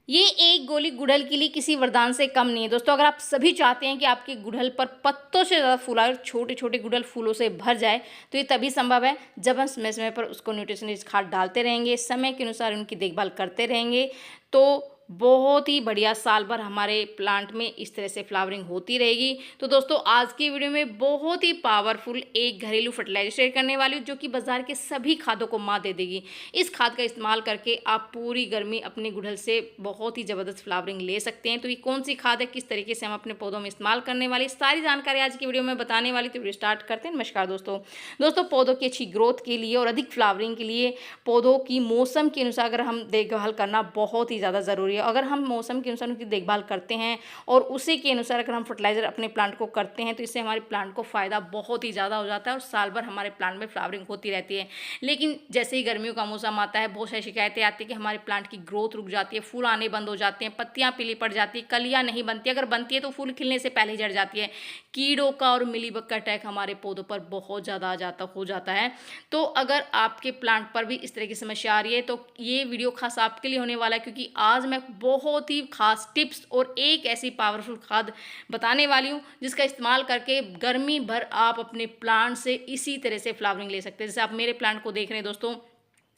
ये एक गोली गुड़हल के लिए किसी वरदान से कम नहीं है दोस्तों। अगर आप सभी चाहते हैं कि आपके गुड़हल पर पत्तों से ज़्यादा फूल आए और छोटे छोटे गुड़हल फूलों से भर जाए, तो ये तभी संभव है जब हम समय समय पर उसको न्यूट्रिशन रिच खाद डालते रहेंगे, समय के अनुसार उनकी देखभाल करते रहेंगे, तो बहुत ही बढ़िया साल भर हमारे प्लांट में इस तरह से फ्लावरिंग होती रहेगी। तो दोस्तों आज की वीडियो में बहुत ही पावरफुल एक घरेलू फर्टिलाइजर शेयर करने वाली हूँ, जो कि बाजार के सभी खादों को मात दे देगी। इस खाद का इस्तेमाल करके आप पूरी गर्मी अपने गुड़हल से बहुत ही ज़बरदस्त फ्लावरिंग ले सकते हैं। तो ये कौन सी खाद है, किस तरीके से हम अपने पौधों में इस्तेमाल करने वाली, सारी जानकारी आज की वीडियो में बताने वाली। तो वीडियो स्टार्ट करते हैं। नमस्कार दोस्तों पौधों की अच्छी ग्रोथ के लिए और अधिक फ्लावरिंग के लिए पौधों की मौसम के अनुसार अगर हम देखभाल करना बहुत ही ज़्यादा ज़रूरी है। अगर हम मौसम के अनुसार उनकी देखभाल करते हैं और उसी के अनुसार अगर हम फर्टिलाइज़र अपने प्लांट को करते हैं, तो इससे हमारे प्लांट को फ़ायदा बहुत ही ज़्यादा हो जाता है और साल भर हमारे प्लांट में फ्लावरिंग होती रहती है। लेकिन जैसे ही गर्मियों का मौसम आता है, बहुत सारी शिकायतें आती है कि हमारे प्लांट की ग्रोथ रुक जाती है, फूल आने बंद हो जाते हैं, पत्तियां पीली पड़ जाती है, कलियां नहीं बनती, अगर बनती है तो फूल खिलने से पहले ही झड़ जाती है। कीड़ों का और मिलीबग का अटैक हमारे पौधों पर बहुत ज़्यादा हो जाता है। तो अगर आपके प्लांट पर भी इस तरह की समस्या आ रही है, तो ये वीडियो खास आपके लिए होने वाला है, क्योंकि आज मैं बहुत ही खास टिप्स और एक ऐसी पावरफुल खाद बताने वाली हूँ जिसका इस्तेमाल करके गर्मी भर आप अपने प्लांट से इसी तरह से फ्लावरिंग ले सकते हैं। जैसे आप मेरे प्लांट को देख रहे हैं दोस्तों,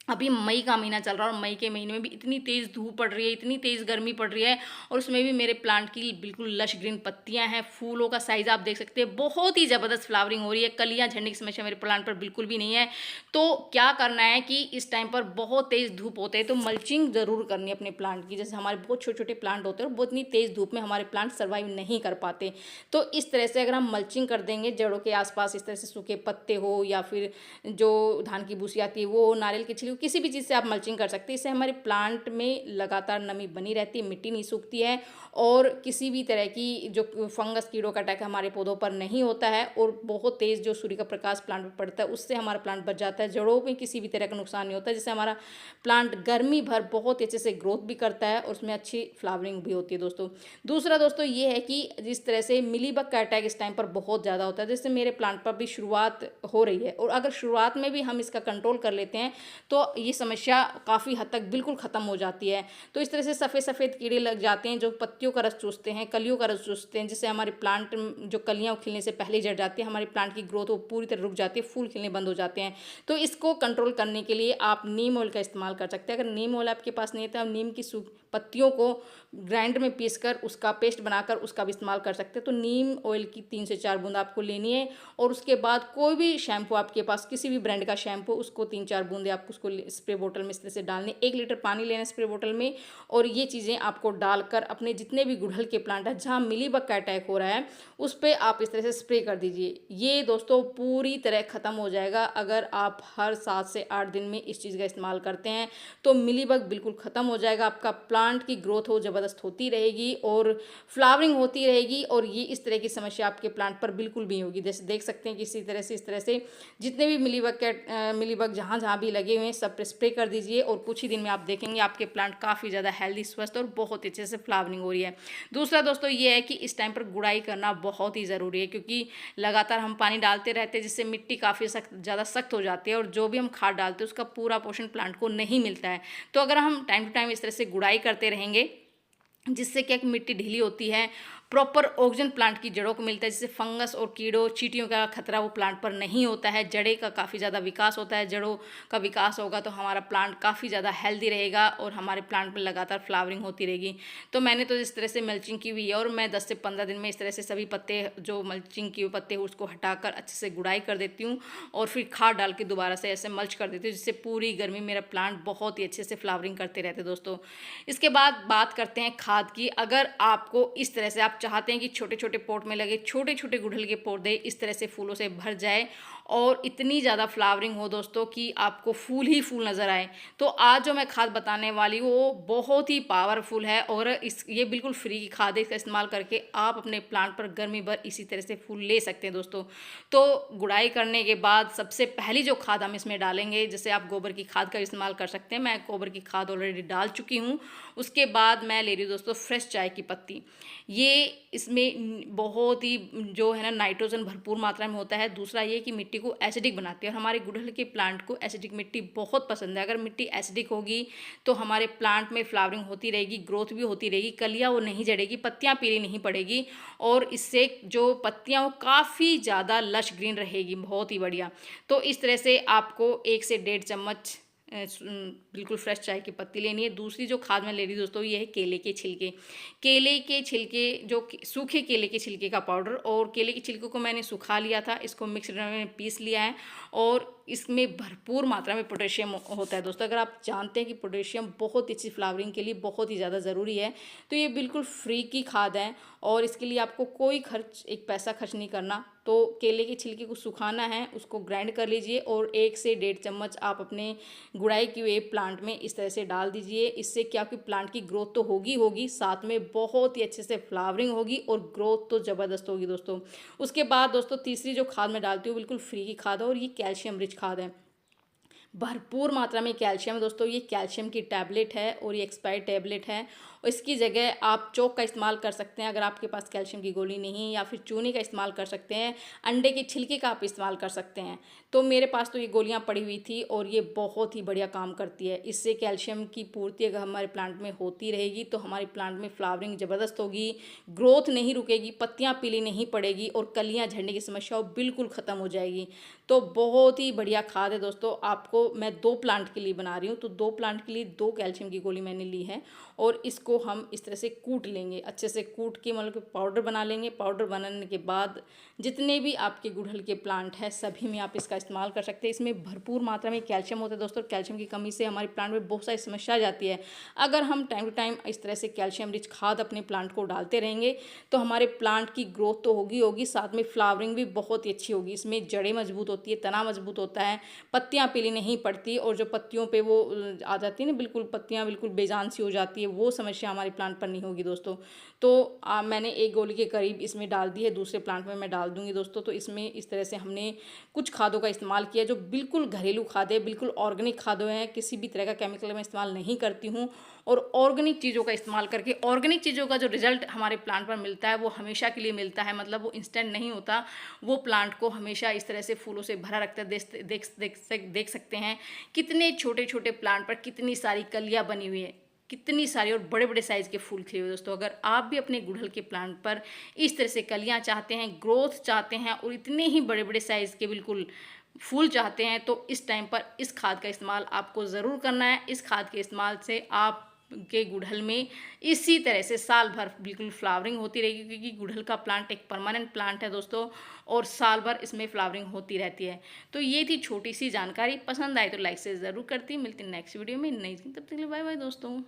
अभी मई का महीना चल रहा है और मई के महीने में भी इतनी तेज़ धूप पड़ रही है, इतनी तेज़ गर्मी पड़ रही है, और उसमें भी मेरे प्लांट की बिल्कुल लश ग्रीन पत्तियां हैं। फूलों का साइज़ आप देख सकते हैं, बहुत ही ज़बरदस्त फ्लावरिंग हो रही है। कलियां झड़ने की समस्या मेरे प्लांट पर बिल्कुल भी नहीं है। तो क्या करना है कि इस टाइम पर बहुत तेज़ धूप होते हैं, तो मल्चिंग ज़रूर करनी है अपने प्लांट की। जैसे हमारे बहुत छोटे छोटे प्लांट होते हैं और बहुत इतनी तेज़ धूप में हमारे प्लांट सर्वाइव नहीं कर पाते, तो इस तरह से अगर हम मल्चिंग कर देंगे, जड़ों के आसपास इस तरह से सूखे पत्ते हो या फिर जो धान की भूसी आती है वो, नारियल की छिलकी, किसी भी चीज़ से आप मल्चिंग कर सकते हैं। इससे हमारे प्लांट में लगातार नमी बनी रहती है, मिट्टी नहीं सूखती है और किसी भी तरह की जो फंगस कीड़ों का अटैक हमारे पौधों पर नहीं होता है। और बहुत तेज़ जो सूर्य का प्रकाश प्लांट पर पड़ता है उससे हमारा प्लांट बच जाता है, जड़ों में किसी भी तरह का नुकसान नहीं होता है, जिससे हमारा प्लांट गर्मी भर बहुत अच्छे से ग्रोथ भी करता है और उसमें अच्छी फ्लावरिंग भी होती है दोस्तों। दूसरा दोस्तों ये है कि जिस तरह से मिलीबग का अटैक इस टाइम पर बहुत ज़्यादा होता है, जैसे मेरे प्लांट पर भी शुरुआत हो रही है, और अगर शुरुआत में भी हम इसका कंट्रोल कर लेते हैं तो ये समस्या काफ़ी हद तक बिल्कुल ख़त्म हो जाती है। तो इस तरह से सफ़ेद सफ़ेद कीड़े लग जाते हैं जो पत्तियों का रस चूसते हैं, कलियों का रस चूसते हैं, जिससे हमारे प्लांट जो कलियाँ खिलने से पहले ही झड़ जाती है, हमारे प्लांट की ग्रोथ वो पूरी तरह रुक जाती है, फूल खिलने बंद हो जाते हैं। तो इसको कंट्रोल करने के लिए आप नीम ऑयल का इस्तेमाल कर सकते हैं। अगर नीम ऑयल आपके पास नहीं है तो आप नीम की पत्तियों को ग्राइंडर में पीसकर उसका पेस्ट बनाकर उसका भी इस्तेमाल कर सकते हैं। तो नीम ऑयल की 3 से 4 बूंद आपको लेनी है, और उसके बाद कोई भी शैम्पू आपके पास, किसी भी ब्रांड का शैम्पू, उसको 3-4 बूंदे आपको उसको स्प्रे बोतल में इस तरह से डालनी, 1 लीटर पानी लेना स्प्रे बोतल में, और ये चीज़ें आपको डालकर अपने जितने भी गुड़हल के प्लांट है जहाँ मिलीबग का अटैक हो रहा है उस पर आप इस तरह से स्प्रे कर दीजिए। ये दोस्तों पूरी तरह ख़त्म हो जाएगा। अगर आप हर 7 से 8 दिन में इस चीज़ का इस्तेमाल करते हैं तो मिलीबग बिल्कुल ख़त्म हो जाएगा, आपका प्लांट की ग्रोथ हो ज़बरदस्त होती रहेगी और फ्लावरिंग होती रहेगी, और ये इस तरह की समस्या आपके प्लांट पर बिल्कुल भी होगी। जैसे देख सकते हैं कि इसी तरह से इस तरह से जितने भी मिलीबग जहाँ जहाँ भी लगे हुए हैं सब पे स्प्रे कर दीजिए, और कुछ ही दिन में आप देखेंगे आपके प्लांट काफ़ी ज़्यादा हेल्दी, स्वस्थ और बहुत अच्छे से फ्लावरिंग हो रही है। दूसरा दोस्तों ये है कि इस टाइम पर गुड़ाई करना बहुत ही ज़रूरी है, क्योंकि लगातार हम पानी डालते रहते हैं जिससे मिट्टी काफ़ी ज़्यादा सख्त हो जाती है, और जो भी हम खाद डालते हैं उसका पूरा पोषण प्लांट को नहीं मिलता है। तो अगर हम टाइम टू टाइम इस तरह से गुड़ाई करते रहेंगे, जिससे क्या कि मिट्टी ढीली होती है, प्रॉपर ऑक्सीजन प्लांट की जड़ों को मिलता है, जिससे फंगस और कीड़ों चींटियों का खतरा वो प्लांट पर नहीं होता है, जड़े का काफ़ी ज़्यादा विकास होता है। जड़ों का विकास होगा तो हमारा प्लांट काफ़ी ज़्यादा हेल्दी रहेगा और हमारे प्लांट में लगातार फ्लावरिंग होती रहेगी। तो मैंने तो इस तरह से मल्चिंग की हुई है, और मैं 10 से 15 दिन में इस तरह से सभी पत्ते, जो मल्चिंग के पत्ते उसको हटाकर अच्छे से गुड़ाई कर देती हूँ, और फिर खाद डाल के दोबारा से ऐसे मल्च कर देती हूँ, जिससे पूरी गर्मी मेरा प्लांट बहुत ही अच्छे से फ्लावरिंग करते रहते दोस्तों। इसके बाद बात करते हैं खाद की। अगर आपको इस तरह से आप चाहते हैं कि छोटे छोटे पॉट में लगे छोटे छोटे गुड़हल के पौधे इस तरह से फूलों से भर जाए और इतनी ज़्यादा फ्लावरिंग हो दोस्तों कि आपको फूल ही फूल नज़र आए, तो आज जो मैं खाद बताने वाली हूँ वो बहुत ही पावरफुल है, और ये बिल्कुल फ्री की खाद है। इसका इस्तेमाल करके आप अपने प्लांट पर गर्मी भर इसी तरह से फूल ले सकते हैं दोस्तों। तो गुड़ाई करने के बाद सबसे पहली जो खाद हम इसमें डालेंगे, जैसे आप गोबर की खाद का इस्तेमाल कर सकते हैं, मैं गोबर की खाद ऑलरेडी डाल चुकी हूँ। उसके बाद मैं ले रही हूँ दोस्तों फ्रेश चाय की पत्ती। ये इसमें बहुत ही जो है ना नाइट्रोजन भरपूर मात्रा में होता है। दूसरा ये कि मिट्टी मिट्टी को एसिडिक बनाती है और हमारे गुड़हल के प्लांट को एसिडिक मिट्टी बहुत पसंद है। अगर मिट्टी एसिडिक होगी तो हमारे प्लांट में फ्लावरिंग होती रहेगी, ग्रोथ भी होती रहेगी, कलियाँ वो नहीं झड़ेगी, पत्तियाँ पीली नहीं पड़ेगी और इससे जो पत्तियाँ वो काफ़ी ज़्यादा लश ग्रीन रहेगी, बहुत ही बढ़िया। तो इस तरह से आपको 1 से 1.5 चम्मच बिल्कुल फ्रेश चाय की पत्ती लेनी है। दूसरी जो खाद मैं ले रही हूँ दोस्तों, ये है केले के छिलके। केले के छिलके जो सूखे केले के छिलके का पाउडर, और केले के छिलके को मैंने सुखा लिया था, इसको मिक्सर में पीस लिया है और इसमें भरपूर मात्रा में पोटेशियम होता है दोस्तों। अगर आप जानते हैं कि पोटेशियम बहुत अच्छी फ्लावरिंग के लिए बहुत ही ज़्यादा ज़रूरी है, तो ये बिल्कुल फ्री की खाद है और इसके लिए आपको कोई खर्च, एक पैसा खर्च नहीं करना। तो केले के छिलके को सुखाना है, उसको ग्राइंड कर लीजिए और 1 से 1.5 चम्मच आप अपने गुड़ाई किए हुए प्लांट में इस तरह से डाल दीजिए। इससे क्या कि प्लांट की ग्रोथ तो होगी साथ में बहुत ही अच्छे से फ्लावरिंग होगी और ग्रोथ तो ज़बरदस्त होगी दोस्तों। उसके बाद दोस्तों तीसरी जो खाद मैं डालती हूँ बिल्कुल फ्री की खाद है और ये कैल्शियम रिच खाद है। भरपूर मात्रा में कैल्शियम है दोस्तों। ये कैल्शियम की टैबलेट है और ये एक्सपायर्ड टैबलेट है और इसकी जगह आप चौक का इस्तेमाल कर सकते हैं अगर आपके पास कैल्शियम की गोली नहीं है, या फिर चूने का इस्तेमाल कर सकते हैं, अंडे के छिलके का आप इस्तेमाल कर सकते हैं। तो मेरे पास तो ये गोलियां पड़ी हुई थी और ये बहुत ही बढ़िया काम करती है। इससे कैल्शियम की पूर्ति अगर हमारे प्लांट में होती रहेगी तो हमारे प्लांट में फ्लावरिंग ज़बरदस्त होगी, ग्रोथ नहीं रुकेगी, पत्तियाँ पीली नहीं पड़ेगी और कलियाँ झड़ने की समस्या बिल्कुल ख़त्म हो जाएगी। तो बहुत ही बढ़िया खाद है दोस्तों। आपको मैं 2 प्लांट के लिए बना रही हूँ, तो 2 प्लांट के लिए 2 कैल्शियम की गोली मैंने ली है और इसको हम इस तरह से कूट लेंगे, अच्छे से कूट के मतलब कि पाउडर बना लेंगे। पाउडर बनाने के बाद जितने भी आपके गुड़हल के प्लांट हैं सभी में आप इसका इस्तेमाल कर सकते हैं। इसमें भरपूर मात्रा में कैल्शियम होता है दोस्तों। कैल्शियम की कमी से हमारे प्लांट में बहुत सारी समस्या आ जाती है। अगर हम टाइम टू टाइम इस तरह से कैल्शियम रिच खाद अपने प्लांट को डालते रहेंगे तो हमारे प्लांट की ग्रोथ तो होगी, साथ में फ्लावरिंग भी बहुत ही अच्छी होगी। इसमें जड़ें मजबूत होती है, तना मजबूत होता है, पत्तियाँ पीली नहीं पड़ती और जो पत्तियों पे वो आ जाती है ना, बिल्कुल पत्तियाँ बिल्कुल बेजान सी हो जाती है, वो समस्या हमारे प्लांट पर नहीं होगी दोस्तों। तो मैंने 1 गोली के करीब इसमें डाल दी है, दूसरे प्लांट में मैं डाल दूंगी दोस्तों। तो इसमें इस तरह से हमने कुछ खादों का इस्तेमाल किया जो बिल्कुल घरेलू खाद है, बिल्कुल ऑर्गेनिक खादों हैं, किसी भी तरह का केमिकल मैं इस्तेमाल नहीं करती हूँ और ऑर्गेनिक चीज़ों का इस्तेमाल करके ऑर्गेनिक चीज़ों का जो रिजल्ट हमारे प्लांट पर मिलता है वो हमेशा के लिए मिलता है, मतलब वो इंस्टेंट नहीं होता। वो प्लांट को हमेशा इस तरह से फूलों से भरा रखता है। देख सकते हैं कितने छोटे छोटे प्लांट पर कितनी सारी कलियां बनी हुई है, कितनी सारी और बड़े बड़े साइज़ के फूल खिले हुए दोस्तों। अगर आप भी अपने गुड़हल के प्लांट पर इस तरह से कलियां चाहते हैं, ग्रोथ चाहते हैं और इतने ही बड़े बड़े साइज़ के बिल्कुल फूल चाहते हैं तो इस टाइम पर इस खाद का इस्तेमाल आपको ज़रूर करना है। इस खाद के इस्तेमाल से आप के गुड़हल में इसी तरह से साल भर बिल्कुल फ्लावरिंग होती रहेगी, क्योंकि गुड़हल का प्लांट एक परमानेंट प्लांट है दोस्तों और साल भर इसमें फ्लावरिंग होती रहती है। तो ये थी छोटी सी जानकारी, पसंद आए तो लाइक से ज़रूर करती। मिलती नेक्स्ट वीडियो में नई, तब तक के लिए बाय बाय दोस्तों।